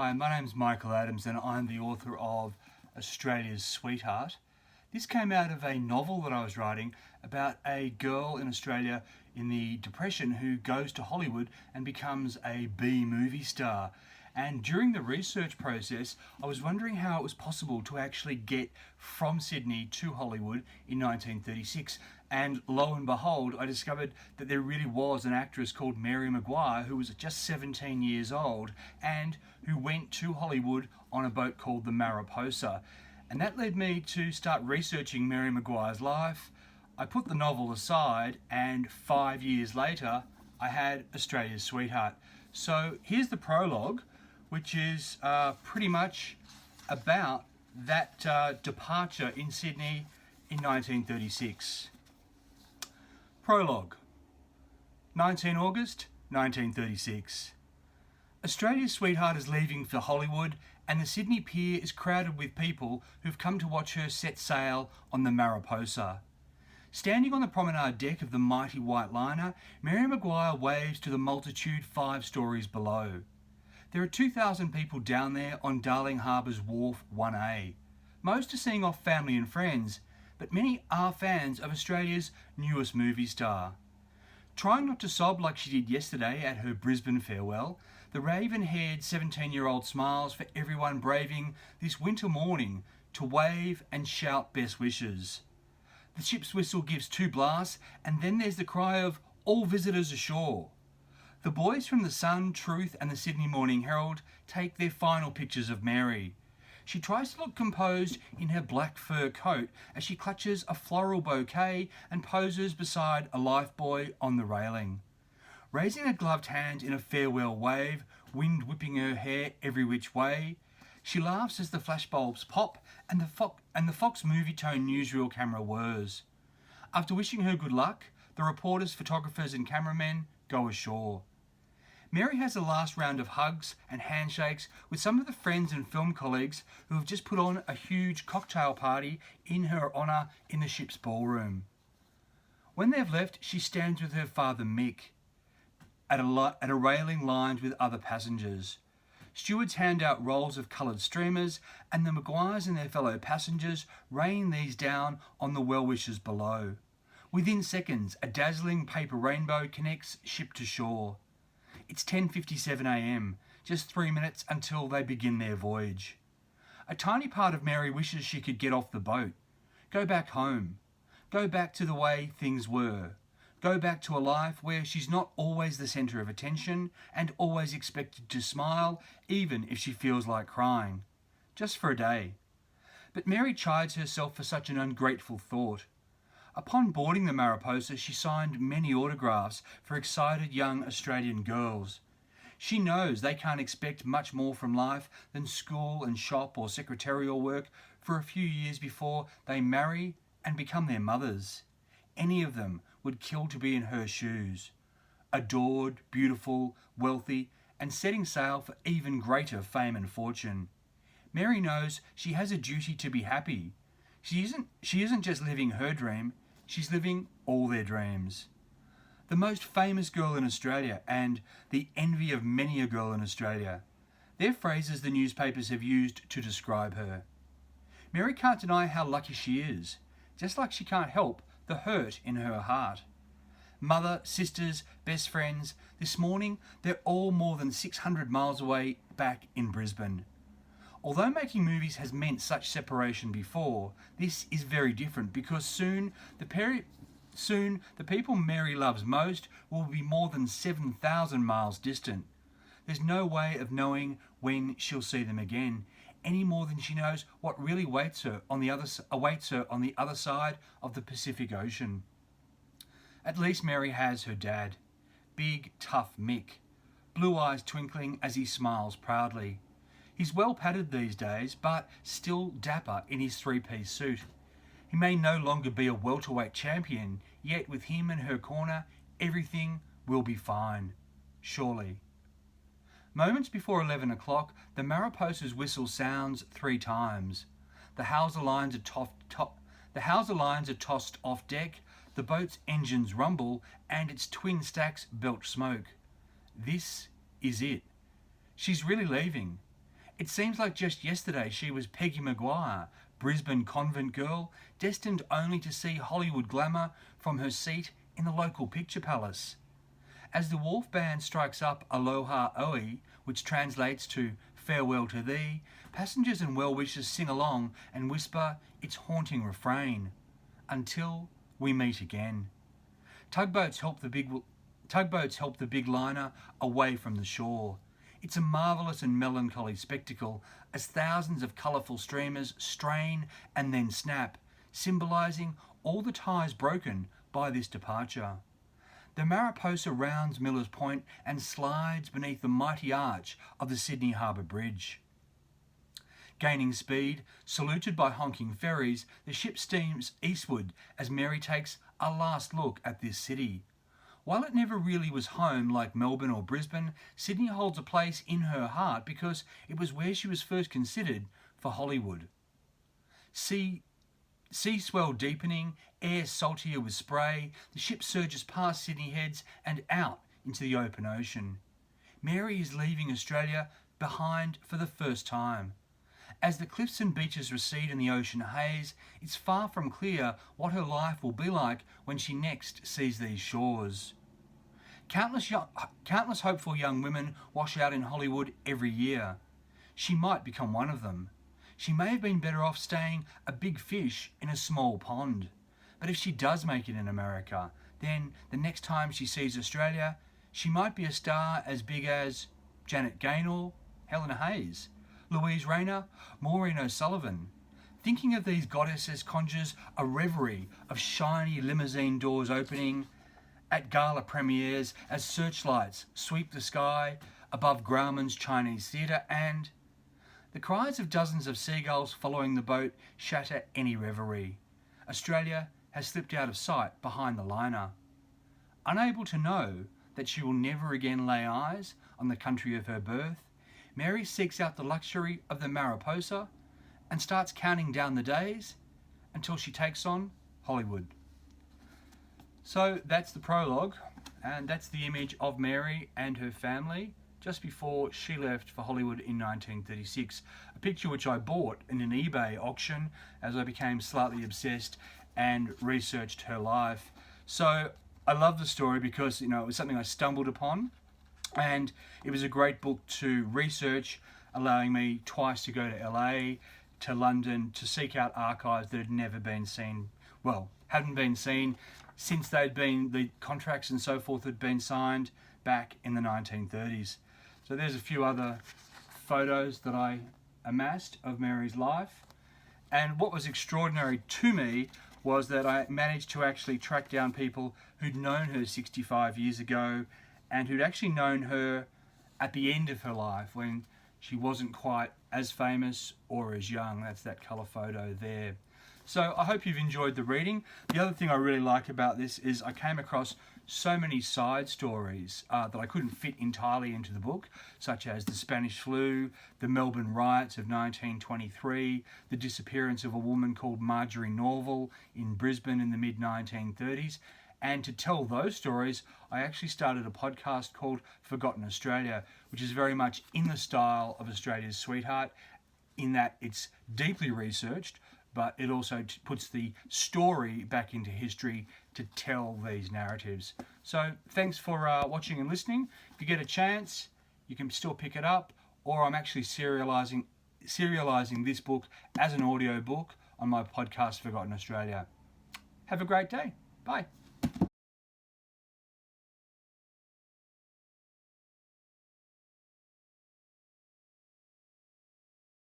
Hi, my name's Michael Adams and I'm the author of Australia's Sweetheart. This came out of a novel that I was writing about a girl in Australia in the Depression who goes to Hollywood and becomes a B movie star. And during the research process, I was wondering how it was possible to actually get from Sydney to Hollywood in 1936. And lo and behold, I discovered that there really was an actress called Mary Maguire who was just 17 years old and who went to Hollywood on a boat called the Mariposa. And that led me to start researching Mary Maguire's life. I put the novel aside, and 5 years later, I had Australia's Sweetheart. So here's the prologue, which is pretty much about that departure in Sydney in 1936. Prologue, 19 August 1936. Australia's Sweetheart is leaving for Hollywood, and the Sydney pier is crowded with people who've come to watch her set sail on the Mariposa. Standing on the promenade deck of the mighty white liner, Mary Maguire waves to the multitude 5 stories below. There are 2,000 people down there on Darling Harbour's Wharf 1A. Most are seeing off family and friends, but many are fans of Australia's newest movie star. Trying not to sob like she did yesterday at her Brisbane farewell, the raven-haired 17-year-old smiles for everyone braving this winter morning to wave and shout best wishes. The ship's whistle gives 2 blasts, and then there's the cry of "All visitors ashore." The boys from the Sun, Truth and the Sydney Morning Herald take their final pictures of Mary. She tries to look composed in her black fur coat as she clutches a floral bouquet and poses beside a lifebuoy on the railing. Raising a gloved hand in a farewell wave, wind whipping her hair every which way, she laughs as the flashbulbs pop and the Fox Movietone newsreel camera whirs. After wishing her good luck, the reporters, photographers and cameramen go ashore. Mary has a last round of hugs and handshakes with some of the friends and film colleagues who have just put on a huge cocktail party in her honour in the ship's ballroom. When they've left, she stands with her father Mick at a railing lined with other passengers. Stewards hand out rolls of coloured streamers, and the Maguires and their fellow passengers rain these down on the well-wishers below. Within seconds, a dazzling paper rainbow connects ship to shore. It's 10:57 a.m, just 3 minutes until they begin their voyage. A tiny part of Mary wishes she could get off the boat, go back home, go back to the way things were, go back to a life where she's not always the centre of attention and always expected to smile, even if she feels like crying, just for a day. But Mary chides herself for such an ungrateful thought. Upon boarding the Mariposa, she signed many autographs for excited young Australian girls. She knows they can't expect much more from life than school and shop or secretarial work for a few years before they marry and become their mothers. Any of them would kill to be in her shoes. Adored, beautiful, wealthy, and setting sail for even greater fame and fortune. Mary knows she has a duty to be happy. She isn't just living her dream, she's living all their dreams. The most famous girl in Australia and the envy of many a girl in Australia. They're phrases the newspapers have used to describe her. Mary can't deny how lucky she is, just like she can't help the hurt in her heart. Mother, sisters, best friends, this morning they're all more than 600 miles away back in Brisbane. Although making movies has meant such separation before, this is very different because soon the people Mary loves most will be more than 7,000 miles distant. There's no way of knowing when she'll see them again, any more than she knows what really awaits her on the other side of the Pacific Ocean. At least Mary has her dad, big, tough Mick, blue eyes twinkling as he smiles proudly. He's well padded these days, but still dapper in his 3-piece suit. He may no longer be a welterweight champion, yet with him in her corner, everything will be fine, surely. Moments before 11 o'clock, the Mariposa's whistle sounds 3 times. The hawser lines are tossed off deck, the boat's engines rumble, and its twin stacks belch smoke. This is it. She's really leaving. It seems like just yesterday she was Peggy Maguire, Brisbane convent girl, destined only to see Hollywood glamour from her seat in the local picture palace. As the wharf band strikes up Aloha Oe, which translates to farewell to thee, passengers and well-wishers sing along and whisper its haunting refrain, until we meet again. Tugboats help the big liner away from the shore. It's a marvellous and melancholy spectacle as thousands of colourful streamers strain and then snap, symbolising all the ties broken by this departure. The Mariposa rounds Miller's Point and slides beneath the mighty arch of the Sydney Harbour Bridge. Gaining speed, saluted by honking ferries, the ship steams eastward as Mary takes a last look at this city. While it never really was home like Melbourne or Brisbane, Sydney holds a place in her heart because it was where she was first considered for Hollywood. Sea swell deepening, air saltier with spray, the ship surges past Sydney Heads and out into the open ocean. Mary is leaving Australia behind for the first time. As the cliffs and beaches recede in the ocean haze, it's far from clear what her life will be like when she next sees these shores. Countless hopeful young women wash out in Hollywood every year. She might become one of them. She may have been better off staying a big fish in a small pond. But if she does make it in America, then the next time she sees Australia, she might be a star as big as Janet Gaynor, Helena Hayes, Louise Rayner, Maureen O'Sullivan. Thinking of these goddesses conjures a reverie of shiny limousine doors opening at gala premieres as searchlights sweep the sky above Grauman's Chinese Theatre, and the cries of dozens of seagulls following the boat shatter any reverie. Australia has slipped out of sight behind the liner. Unable to know that she will never again lay eyes on the country of her birth, Mary seeks out the luxury of the Mariposa and starts counting down the days until she takes on Hollywood. So that's the prologue, and that's the image of Mary and her family just before she left for Hollywood in 1936. A picture which I bought in an eBay auction as I became slightly obsessed and researched her life. So I love the story because, it was something I stumbled upon, and it was a great book to research, allowing me twice to go to LA, to London, to seek out archives that had never been seen, hadn't been seen since the contracts and so forth had been signed back in the 1930s. So there's a few other photos that I amassed of Mary's life. And what was extraordinary to me was that I managed to actually track down people who'd known her 65 years ago and who'd actually known her at the end of her life when she wasn't quite as famous or as young. That's that colour photo there. So I hope you've enjoyed the reading. The other thing I really like about this is I came across so many side stories that I couldn't fit entirely into the book, such as the Spanish flu, the Melbourne riots of 1923, the disappearance of a woman called Marjorie Norval in Brisbane in the mid-1930s. And to tell those stories, I actually started a podcast called Forgotten Australia, which is very much in the style of Australia's Sweetheart, in that it's deeply researched, but it also puts the story back into history to tell these narratives. So thanks for watching and listening. If you get a chance, you can still pick it up, or I'm actually serializing this book as an audio book on my podcast Forgotten Australia. Have a great day. Bye.